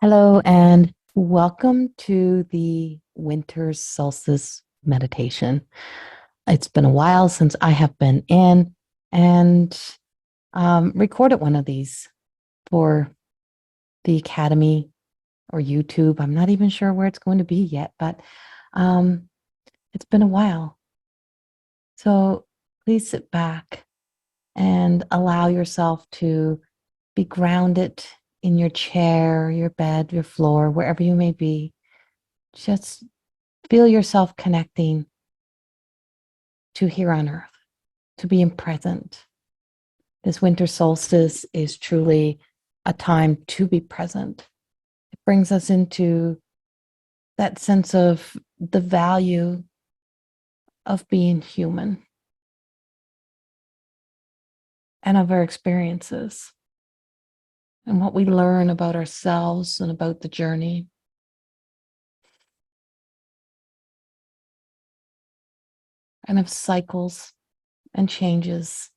Hello, and welcome to the winter solstice meditation. It's been a while since I have been in and recorded one of these for the Academy or YouTube. I'm not even sure where it's going to be yet, but um, it's been a while. So please sit back and allow yourself to be grounded in your chair, your bed, your floor, wherever you may be. Just feel yourself connecting to here on earth, to being present. This winter solstice is truly a time to be present. It brings us into that sense of the value of being human and of our experiences and what we learn about ourselves and about the journey. And of cycles and changes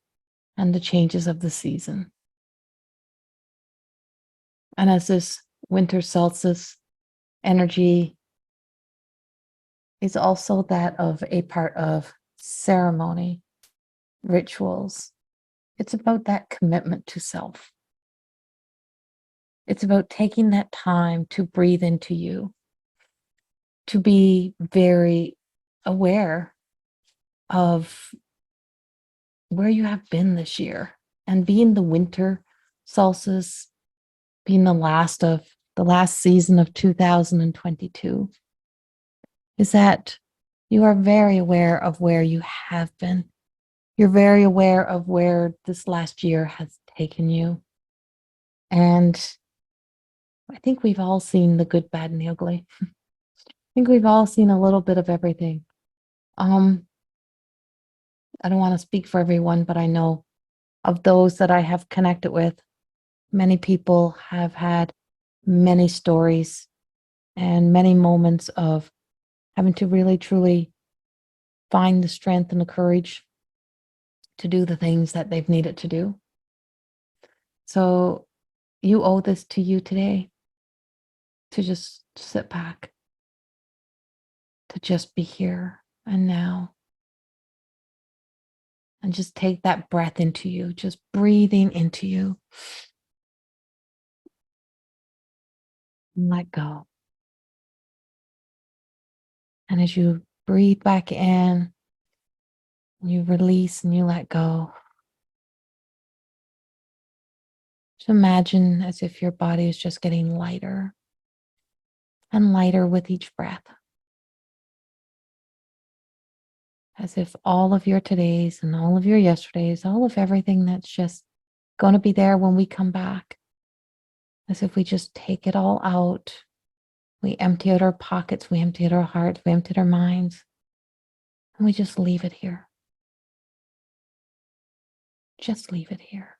and the changes of the season. And as this winter solstice energy is also that of a part of ceremony, rituals. It's about that commitment to self. It's about taking that time to breathe into you, to be very aware of where you have been this year. And being the winter solstice, being the last season of 2022, is that you are very aware of where you have been. You're very aware of where this last year has taken you. And I think we've all seen the good, bad, and the ugly. I think we've all seen a little bit of everything. I don't want to speak for everyone, but I know of those that I have connected with, many people have had many stories and many moments of having to really, truly find the strength and the courage to do the things that they've needed to do. So you owe this to you today, to just sit back, to just be here and now. And just take that breath into you, just breathing into you. And let go. And as you breathe back in, you release and you let go. Just imagine as if your body is just getting lighter and lighter with each breath. As if all of your todays and all of your yesterdays, all of everything that's just going to be there when we come back, as if we just take it all out. We empty out our pockets, we empty out our hearts, we empty out our minds, and we just leave it here. Just leave it here.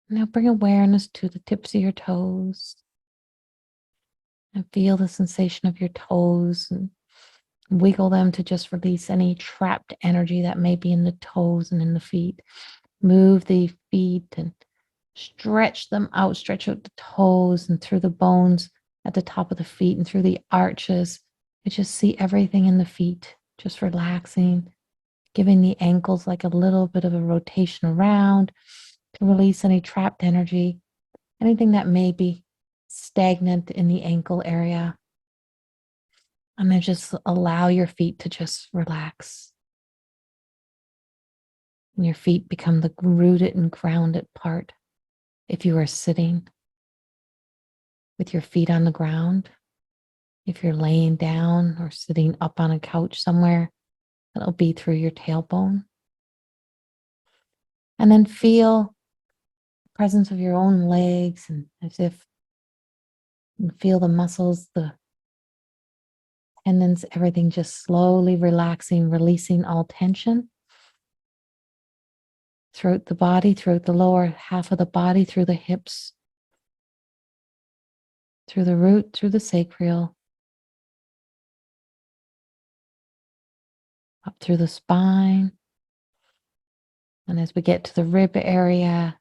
Now bring awareness to the tips of your toes and feel the sensation of your toes and wiggle them to just release any trapped energy that may be in the toes and in the feet. Move the feet and stretch them out, stretch out the toes and through the bones at the top of the feet and through the arches. You just see everything in the feet, just relaxing, giving the ankles like a little bit of a rotation around to release any trapped energy, anything that may be stagnant in the ankle area. And then just allow your feet to just relax. And your feet become the rooted and grounded part. If you are sitting with your feet on the ground, if you're laying down or sitting up on a couch somewhere, that'll be through your tailbone. And then feel the presence of your own legs, and as if you feel the muscles, the tendons, everything just slowly relaxing, releasing all tension throughout the body, throughout the lower half of the body, through the hips, through the root, through the sacral, up through the spine. And as we get to the rib area,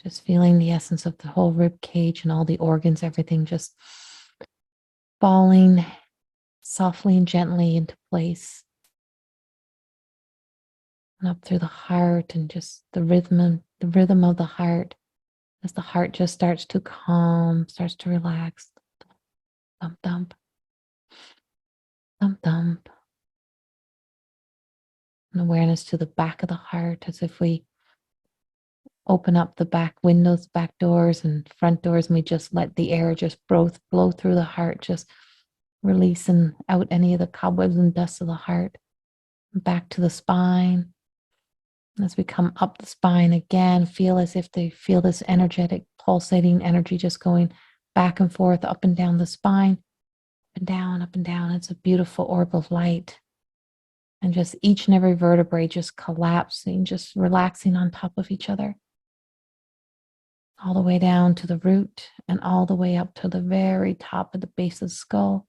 Just feeling the essence of the whole rib cage and all the organs, everything just falling softly and gently into place. And up through the heart, and just the rhythm of the heart as the heart just starts to calm, starts to relax. Thump, thump, thump, thump. And awareness to the back of the heart, as if we open up the back windows, back doors, and front doors, and we just let the air just blow through the heart, just releasing out any of the cobwebs and dust of the heart. Back to the spine. As we come up the spine again, feel as if they feel this energetic, pulsating energy just going back and forth, up and down the spine, up and down, up and down. It's a beautiful orb of light. And just each and every vertebrae just collapsing, just relaxing on top of each other. All the way down to the root and all the way up to the very top of the base of the skull.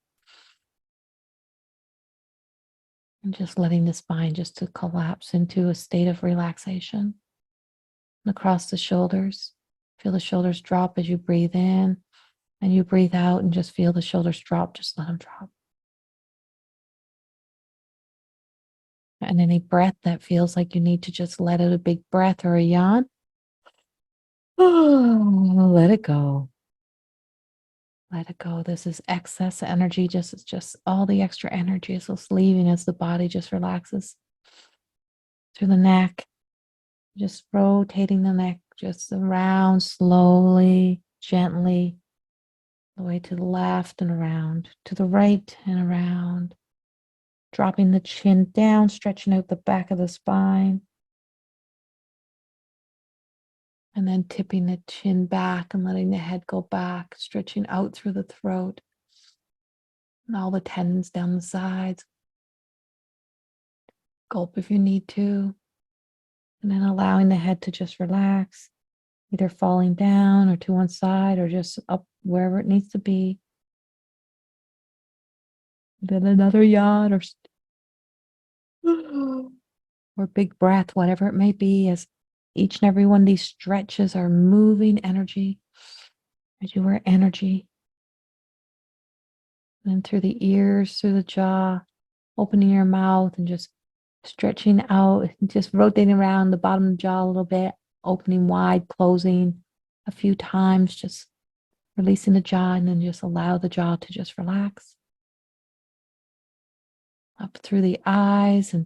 And just letting the spine just to collapse into a state of relaxation. And across the shoulders, feel the shoulders drop as you breathe in, and you breathe out, and just feel the shoulders drop. Just let them drop. And any breath that feels like you need to just let out a big breath or a yawn, let it go. Let it go. This is excess energy. It's just all the extra energy is just leaving as the body just relaxes through the neck, just rotating the neck just around slowly, gently, the way to the left and around, to the right and around, dropping the chin down, stretching out the back of the spine, and then tipping the chin back and letting the head go back, stretching out through the throat and all the tendons down the sides. Gulp if you need to, and then allowing the head to just relax, either falling down or to one side or just up wherever it needs to be. Then another yawn or big breath, whatever it may be, as each and every one of these stretches are moving energy, as you are energy. And through the ears, through the jaw, opening your mouth and just stretching out, just rotating around the bottom of the jaw a little bit, opening wide, closing a few times, just releasing the jaw, and then just allow the jaw to just relax. Up through the eyes, and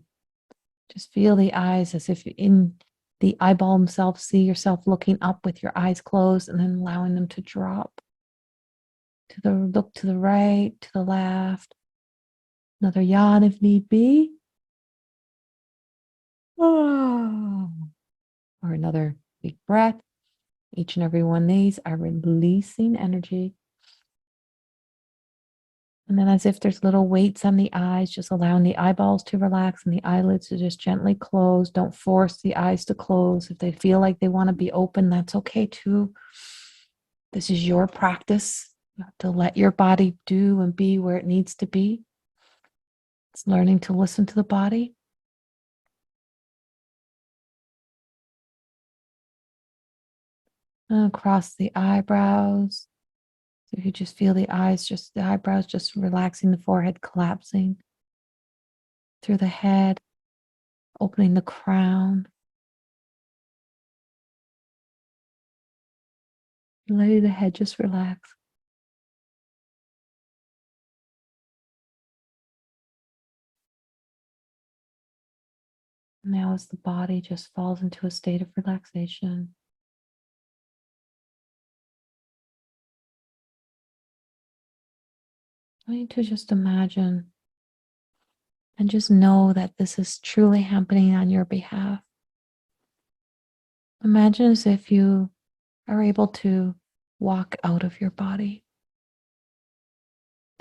just feel the eyes as if in the eyeball themselves, see yourself looking up with your eyes closed, and then allowing them to drop. Look to the right, to the left. Another yawn if need be. Or another big breath. Each and every one of these are releasing energy. And then as if there's little weights on the eyes, just allowing the eyeballs to relax and the eyelids to just gently close. Don't force the eyes to close. If they feel like they want to be open, that's okay too. This is your practice to let your body do and be where it needs to be. It's learning to listen to the body. And across the eyebrows. So you just feel the eyebrows just relaxing, the forehead collapsing. Through the head, opening the crown. Letting the head just relax. Now as the body just falls into a state of relaxation, I want you to just imagine and just know that this is truly happening on your behalf. Imagine as if you are able to walk out of your body,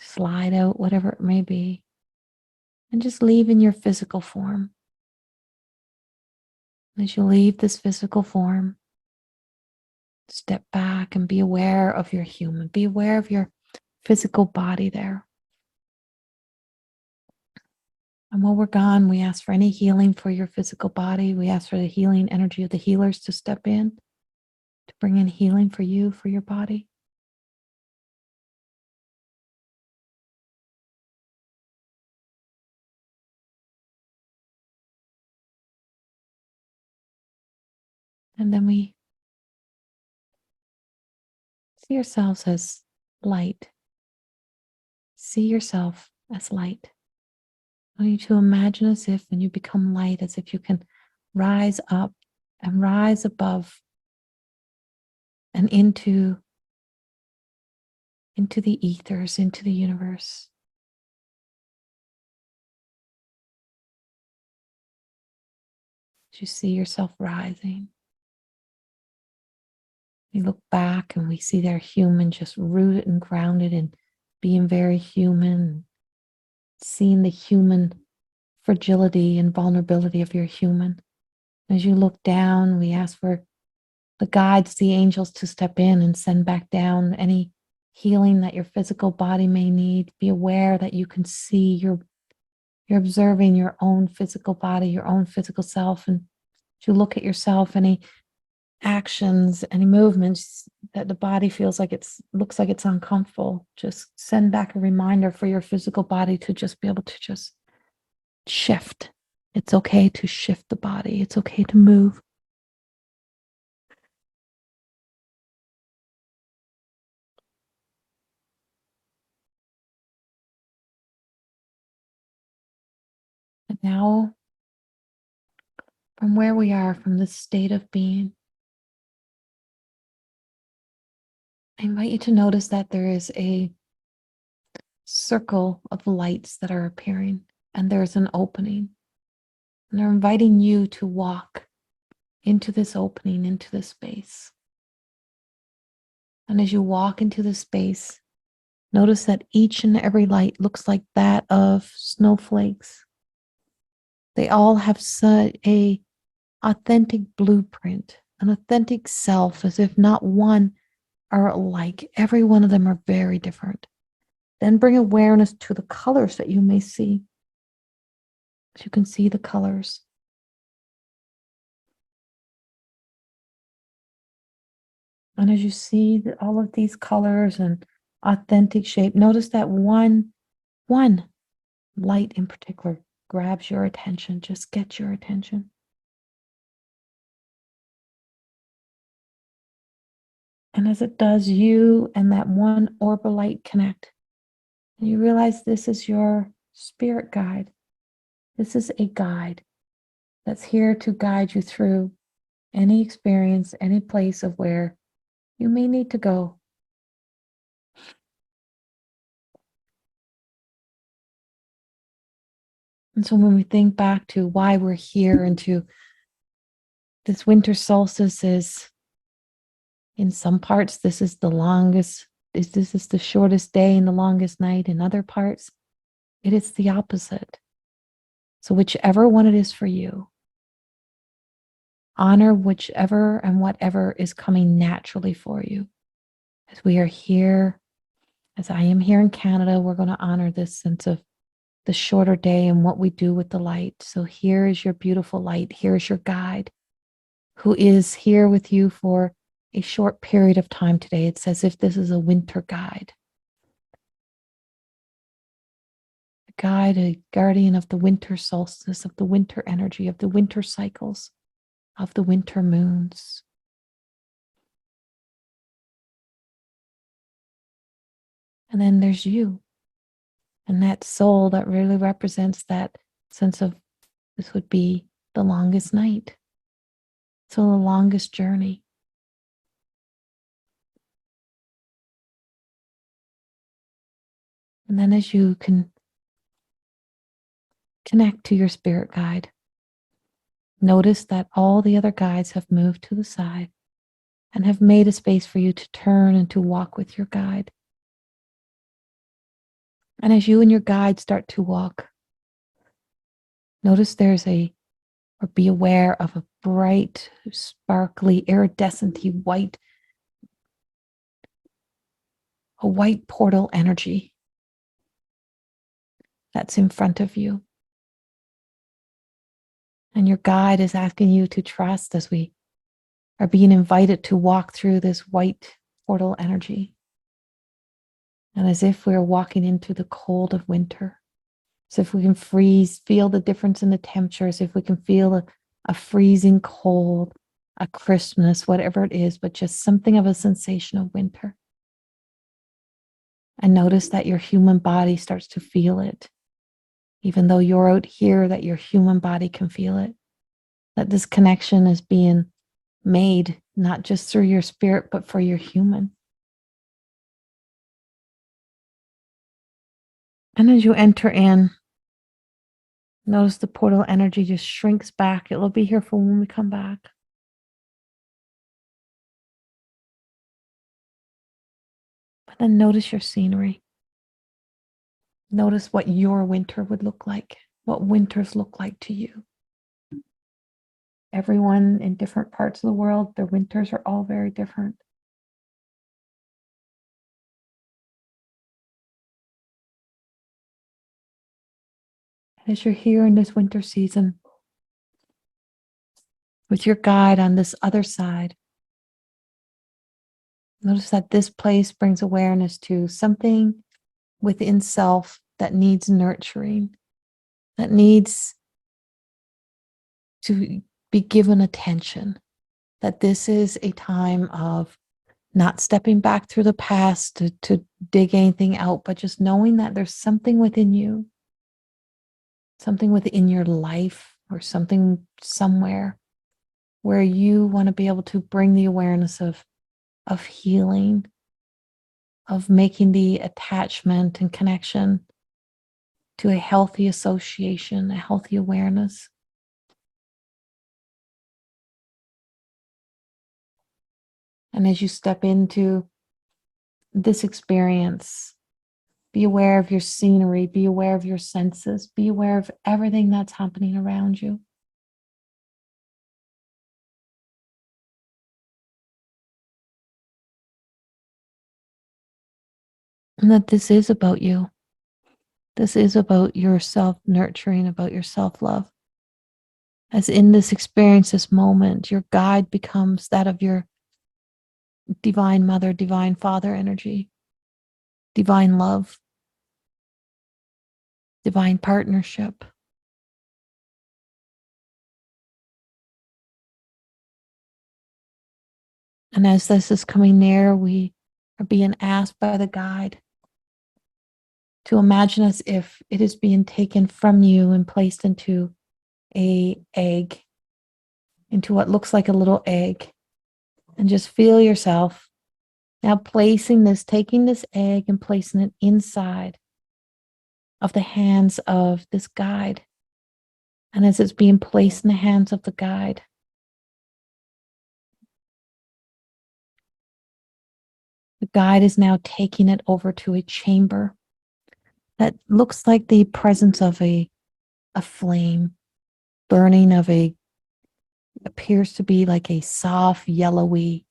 slide out, whatever it may be, and just leave in your physical form. As you leave this physical form, step back and be aware of your human. Be aware of your physical body there. And while we're gone, we ask for any healing for your physical body. We ask for the healing energy of the healers to step in. to bring in healing for you, for your body. And then we see ourselves as light. See yourself as light. I want you to imagine as if when you become light, as if you can rise up and rise above and into the ethers, into the universe. As you see yourself rising, we look back and we see they're human, just rooted and grounded in being very human, seeing the human fragility and vulnerability of your human. As you look down, we ask for the guides, the angels to step in and send back down any healing that your physical body may need. Be aware that you can see you're observing your own physical body, your own physical self. And as you look at yourself, any actions, any movements that the body feels like looks like it's uncomfortable, just send back a reminder for your physical body to just be able to just shift. It's okay to shift the body. It's okay to move. And now, from where we are, from this state of being, I invite you to notice that there is a circle of lights that are appearing, and there's an opening. And they're inviting you to walk into this opening, into this space. And as you walk into this space, notice that each and every light looks like that of snowflakes. They all have such a authentic blueprint, an authentic self, as if not one are alike. Every one of them are very different. Then bring awareness to the colors that you may see. So you can see the colors. And as you see all of these colors and authentic shape, notice that one light in particular grabs your attention, just gets your attention. And as it does, you and that one orb of light connect. And you realize this is your spirit guide. This is a guide that's here to guide you through any experience, any place of where you may need to go. And so when we think back to why we're here and to this winter solstice is, in some parts, this is the longest, this is the shortest day and the longest night. In other parts, it is the opposite. So whichever one it is for you, honor whichever and whatever is coming naturally for you. As we are here, as I am here in Canada, we're going to honor this sense of the shorter day and what we do with the light. So here is your beautiful light. Here is your guide who is here with you for a short period of time today. It's as if this is a winter guide. A guide, a guardian of the winter solstice, of the winter energy, of the winter cycles, of the winter moons. And then there's you. And that soul that really represents that sense of this would be the longest night. So the longest journey. And then as you can connect to your spirit guide, notice that all the other guides have moved to the side and have made a space for you to turn and to walk with your guide. And as you and your guide start to walk, notice or be aware of a bright, sparkly, iridescent white, a white portal energy that's in front of you. And your guide is asking you to trust as we are being invited to walk through this white portal energy. And as if we're walking into the cold of winter. So if we can feel the difference in the temperatures, if we can feel a freezing cold, a crispness, whatever it is, but just something of a sensation of winter. And notice that your human body starts to feel it. Even though you're out here, that your human body can feel it. That this connection is being made, not just through your spirit, but for your human. And as you enter in, notice the portal energy just shrinks back. It'll be here for when we come back. But then notice your scenery. Notice what your winter would look like, what winters look like to you. Everyone in different parts of the world, their winters are all very different. As you're here in this winter season, with your guide on this other side, notice that this place brings awareness to something within self that needs nurturing, that needs to be given attention, that this is a time of not stepping back through the past to dig anything out, but just knowing that there's something within you, something within your life, or something somewhere where you want to be able to bring the awareness of healing, of making the attachment and connection to a healthy association, a healthy awareness. And as you step into this experience, be aware of your scenery, be aware of your senses, be aware of everything that's happening around you. And that this is about you. This is about your self-nurturing, about your self-love. As in this experience, this moment, your guide becomes that of your divine mother, divine father energy, divine love, divine partnership. And as this is coming near, we are being asked by the guide to imagine as if it is being taken from you and placed into a egg, into what looks like a little egg. And just feel yourself now taking this egg and placing it inside of the hands of this guide. And as it's being placed in the hands of the guide, the guide is now taking it over to a chamber that looks like the presence of a flame, burning of appears to be like a soft, yellowy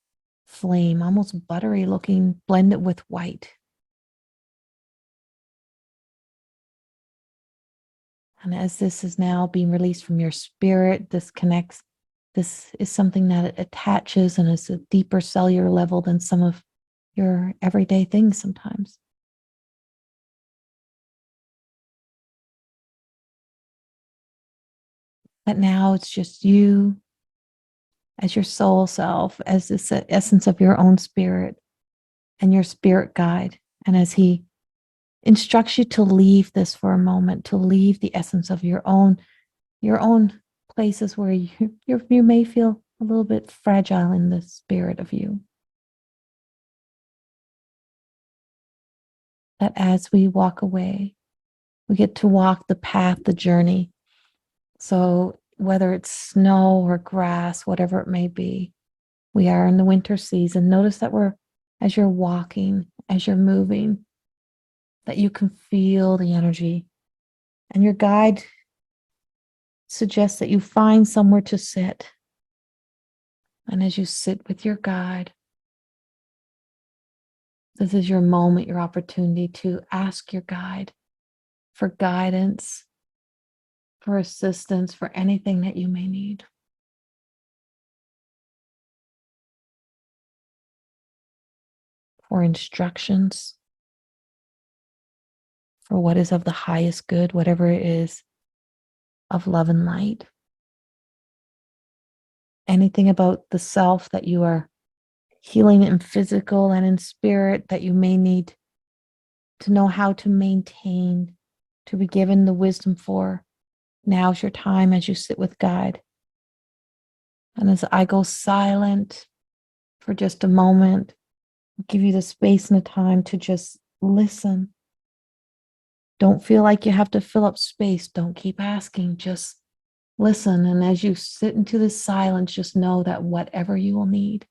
flame, almost buttery looking, blended with white. And as this is now being released from your spirit, this is something that it attaches and is a deeper cellular level than some of your everyday things sometimes. But now it's just you as your soul self, as this essence of your own spirit and your spirit guide. And as he instructs you to leave this for a moment, to leave the essence of your own places where you may feel a little bit fragile in the spirit of you. That as we walk away, we get to walk the path, the journey. So whether it's snow or grass, whatever it may be, we are in the winter season. Notice that as you're walking, as you're moving, that you can feel the energy. And your guide suggests that you find somewhere to sit. And as you sit with your guide, this is your moment, your opportunity to ask your guide for guidance, for assistance, for anything that you may need. for instructions, for what is of the highest good, whatever it is of love and light. Anything about the self that you are healing in physical and in spirit that you may need to know how to maintain, to be given the wisdom for. Now's your time as you sit with God. And as I go silent for just a moment, I'll give you the space and the time to just listen. Don't feel like you have to fill up space. Don't keep asking. Just listen. And as you sit into this silence, just know that whatever you will need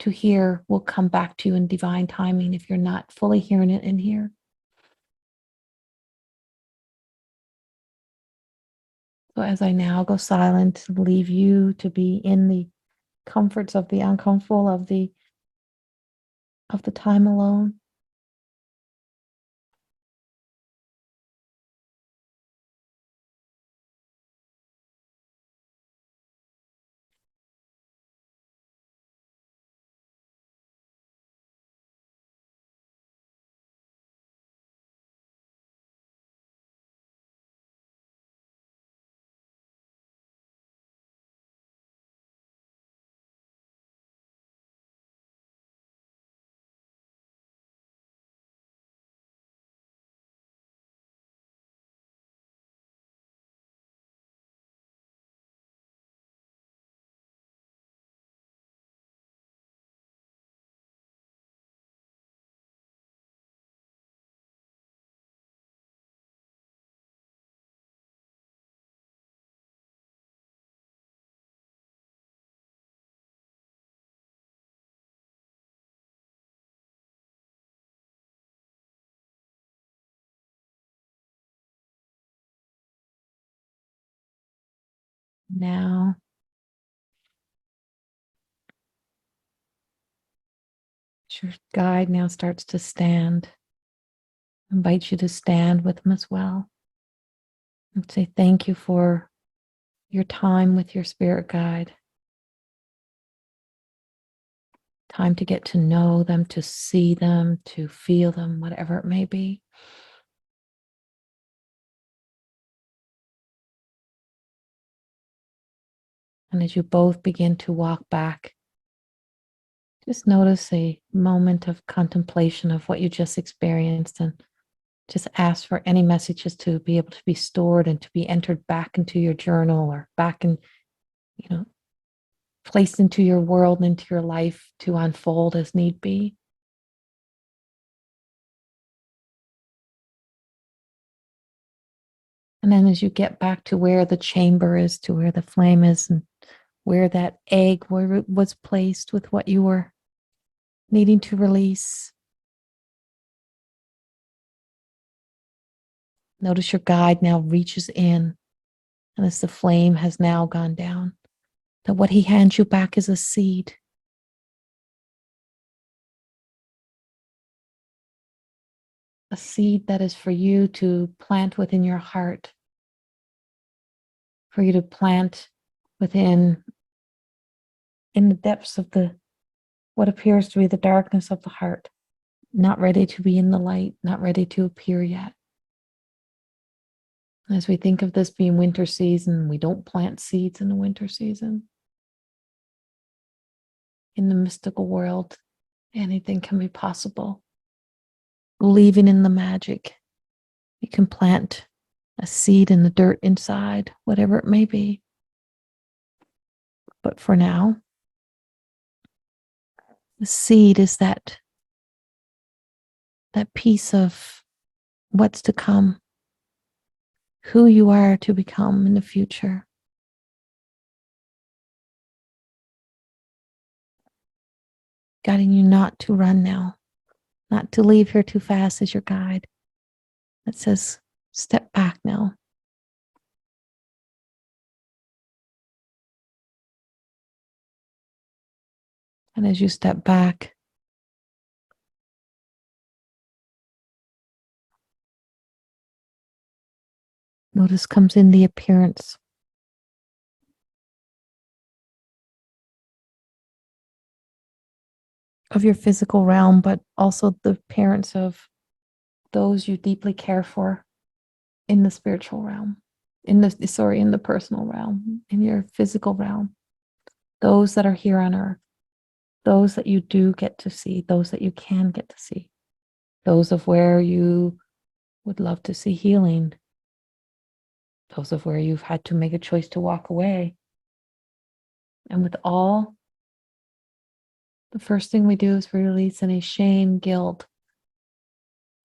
to hear will come back to you in divine timing if you're not fully hearing it in here. So as I now go silent, leave you to be in the comforts of the uncomfortable of the time alone. Now, your guide now starts to stand. I invite you to stand with him as well and say thank you for your time with your spirit guide. Time to get to know them, to see them, to feel them, whatever it may be. And as you both begin to walk back, just notice a moment of contemplation of what you just experienced and just ask for any messages to be able to be stored and to be entered back into your journal or back in, placed into your world and into your life to unfold as need be. And then as you get back to where the chamber is, to where the flame is, and where that egg was placed with what you were needing to release, notice your guide now reaches in, and as the flame has now gone down, that what he hands you back is a seed. A seed that is for you to plant within your heart, for you to plant within, in the depths of what appears to be the darkness of the heart, not ready to be in the light, not ready to appear yet. As we think of this being winter season, we don't plant seeds in the winter season. In the mystical world, anything can be possible. Believing in the magic, you can plant a seed in the dirt inside, whatever it may be. But for now, the seed is that piece of what's to come, who you are to become in the future. Guiding you not to run now, not to leave here too fast as your guide. That says, step back now. And as you step back, notice comes in the appearance of your physical realm, but also the parents of those you deeply care for in the spiritual realm, in the personal realm, in your physical realm, those that are here on earth, those that you do get to see, those that you can get to see, those of where you would love to see healing, those of where you've had to make a choice to walk away. And with all, the first thing we do is we release any shame, guilt,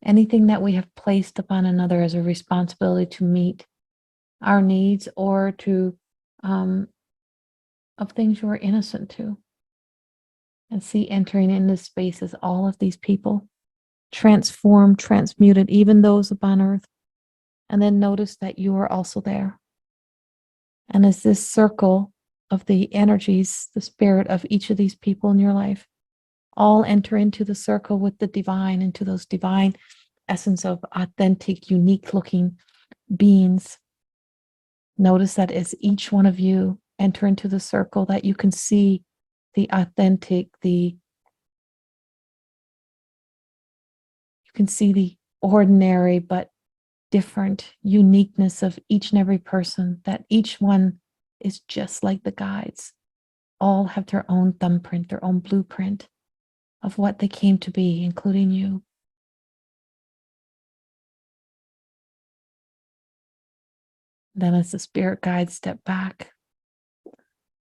anything that we have placed upon another as a responsibility to meet our needs or to of things you are innocent to. And see entering in this space as all of these people transformed, transmuted, even those upon earth. And then notice that you are also there. And as this circle of the energies, the spirit of each of these people in your life, all enter into the circle with the divine, into those divine essence of authentic, unique looking beings. Notice that as each one of you enter into the circle, that you can see the authentic, you can see the ordinary but different uniqueness of each and every person, that each one is just like the guides. All have their own thumbprint, their own blueprint of what they came to be, including you. Then as the spirit guides step back,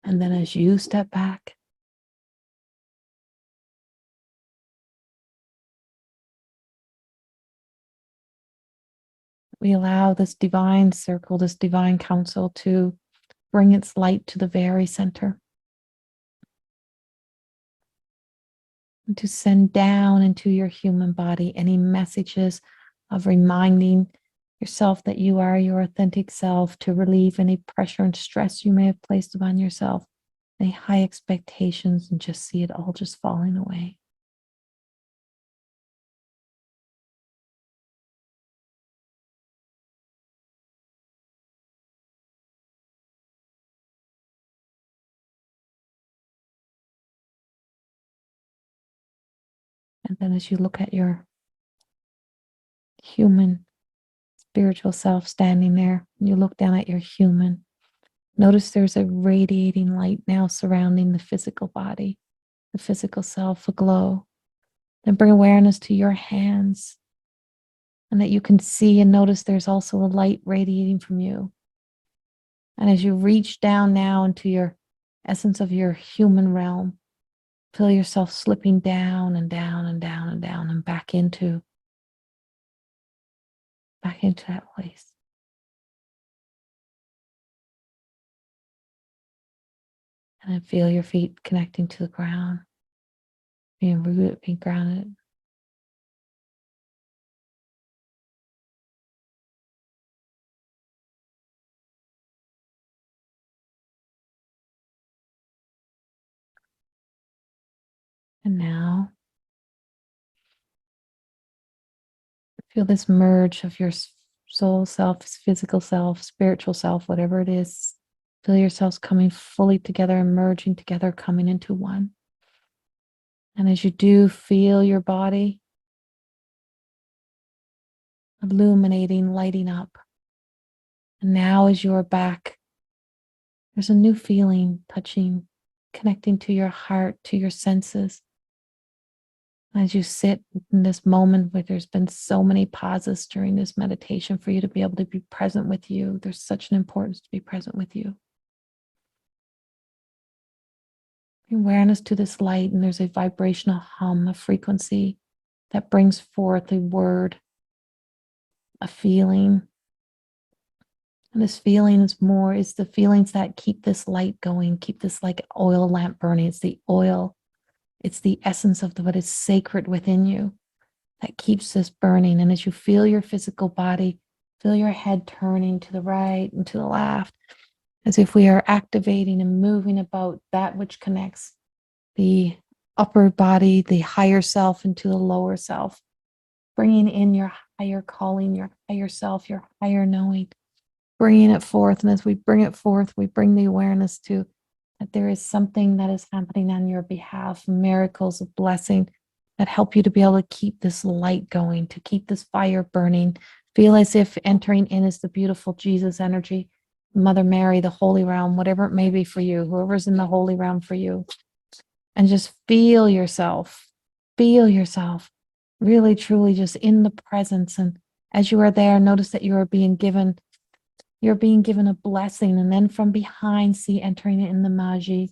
and then as you step back, we allow this divine circle, this divine council to bring its light to the very center. And to send down into your human body any messages of reminding yourself that you are your authentic self, to relieve any pressure and stress you may have placed upon yourself, any high expectations, and just see it all just falling away. And then as you look at your human spiritual self standing there, and you look down at your human, notice there's a radiating light now surrounding the physical body, the physical self aglow. Then bring awareness to your hands, and that you can see and notice there's also a light radiating from you. And as you reach down now into your essence of your human realm, feel yourself slipping down and down and down and down and back into that place. And then feel your feet connecting to the ground, being rooted, being grounded. And now feel this merge of your soul self, physical self, spiritual self, whatever it is. Feel yourselves coming fully together and merging together, coming into one. And as you do, feel your body illuminating, lighting up. And now as you are back, there's a new feeling touching, connecting to your heart, to your senses. As you sit in this moment where there's been so many pauses during this meditation for you to be able to be present with you, there's such an importance to be present with you. Awareness to this light, and there's a vibrational hum, a frequency that brings forth a word, a feeling. And this feeling is the feelings that keep this light going, keep this like oil lamp burning. It's the oil, it's the essence of what is sacred within you that keeps this burning. And as you feel your physical body, feel your head turning to the right and to the left, as if we are activating and moving about that which connects the upper body, the higher self, into the lower self, bringing in your higher calling, your higher self, your higher knowing, bringing it forth. And as we bring it forth, we bring the awareness to that there is something that is happening on your behalf, miracles of blessing that help you to be able to keep this light going, to keep this fire burning. Feel as if entering in is the beautiful Jesus energy, Mother Mary, the holy realm, whatever it may be for you, whoever's in the holy realm for you. And just feel yourself really, truly just in the presence. And as you are there, notice that you're being given a blessing. And then from behind, see entering in the Magi,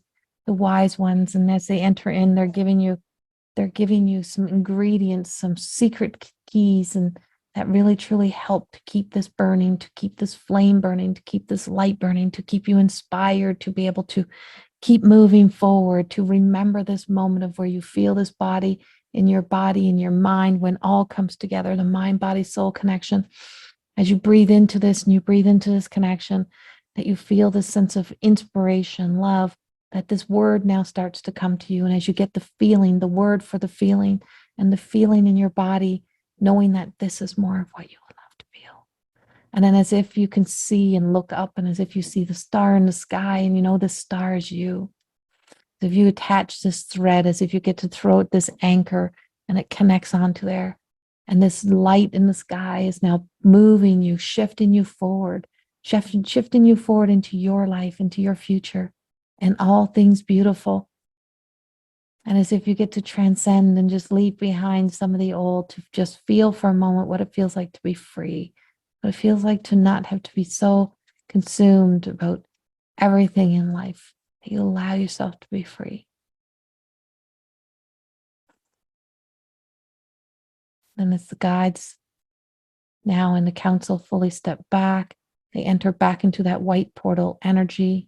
the wise ones. And as they enter in, they're giving you some ingredients, some secret keys, and that really truly help to keep this burning, to keep this flame burning, to keep this light burning, to keep you inspired, to be able to keep moving forward, to remember this moment of where you feel this body, in your mind, when all comes together, the mind, body, soul connection. As you breathe into this and you breathe into this connection, that you feel this sense of inspiration, love, that this word now starts to come to you. And as you get the feeling, the word for the feeling, and the feeling in your body, knowing that this is more of what you would love to feel. And then as if you can see and look up, and as if you see the star in the sky, and you know the star is you. As if you attach this thread, as if you get to throw it this anchor and it connects onto there. And this light in the sky is now moving you, shifting you forward into your life, into your future, and all things beautiful. And as if you get to transcend and just leave behind some of the old, to just feel for a moment what it feels like to be free, what it feels like to not have to be so consumed about everything in life, that you allow yourself to be free. And as the guides now in the council fully step back, they enter back into that white portal energy.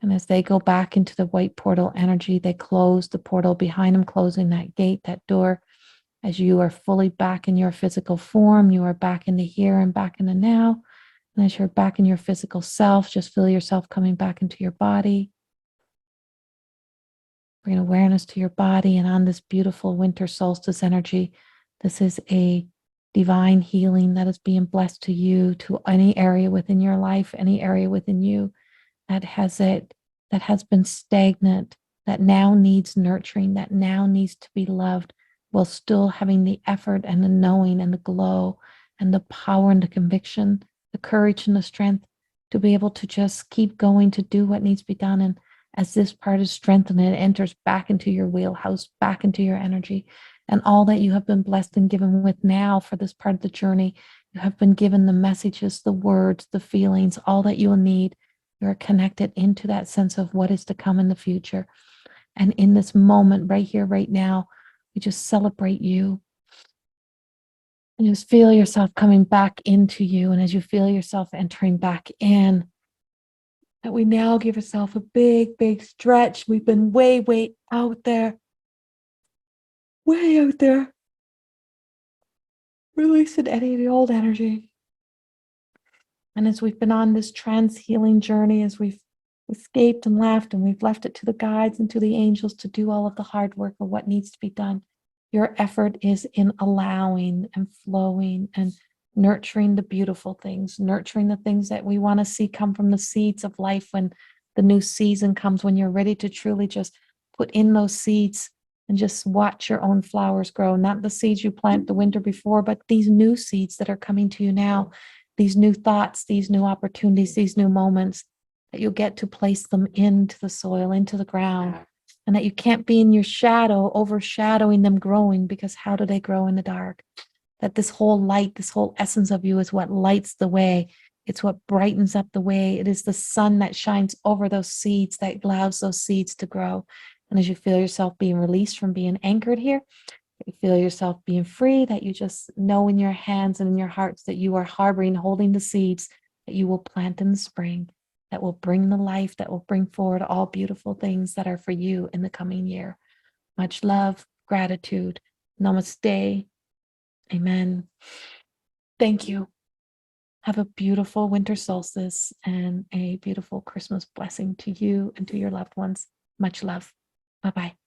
And as they go back into the white portal energy, they close the portal behind them, closing that gate, that door. As you are fully back in your physical form, you are back in the here and back in the now. And as you're back in your physical self, just feel yourself coming back into your body. Bring awareness to your body, and on this beautiful winter solstice energy, this is a divine healing that is being blessed to you, to any area within your life, any area within you that has been stagnant, that now needs nurturing, that now needs to be loved, while still having the effort and the knowing and the glow and the power and the conviction, the courage and the strength to be able to just keep going, to do what needs to be done. And as this part is strengthened, it enters back into your wheelhouse, back into your energy, and all that you have been blessed and given with now for this part of the journey. You have been given the messages, the words, the feelings, all that you will need. You're connected into that sense of what is to come in the future. And in this moment, right here, right now, we just celebrate you. And just feel yourself coming back into you. And as you feel yourself entering back in, that we now give ourselves a big, big stretch. We've been way, way out there. Way out there. Releasing any of the old energy. And as we've been on this trans healing journey, as we've escaped and laughed, and we've left it to the guides and to the angels to do all of the hard work of what needs to be done, your effort is in allowing and flowing and nurturing the beautiful things, nurturing the things that we want to see come from the seeds of life when the new season comes, when you're ready to truly just put in those seeds and just watch your own flowers grow, not the seeds you plant the winter before, but these new seeds that are coming to you now, these new thoughts, these new opportunities, these new moments, that you'll get to place them into the soil, into the ground, and that you can't be in your shadow, overshadowing them growing, because how do they grow in the dark? That this whole light, this whole essence of you is what lights the way. It's what brightens up the way. It is the sun that shines over those seeds, that allows those seeds to grow. And as you feel yourself being released from being anchored here, you feel yourself being free, that you just know in your hands and in your hearts that you are harboring, holding the seeds that you will plant in the spring, that will bring the life, that will bring forward all beautiful things that are for you in the coming year. Much love, gratitude. Namaste. Amen. Thank you. Have a beautiful winter solstice and a beautiful Christmas blessing to you and to your loved ones. Much love. Bye-bye.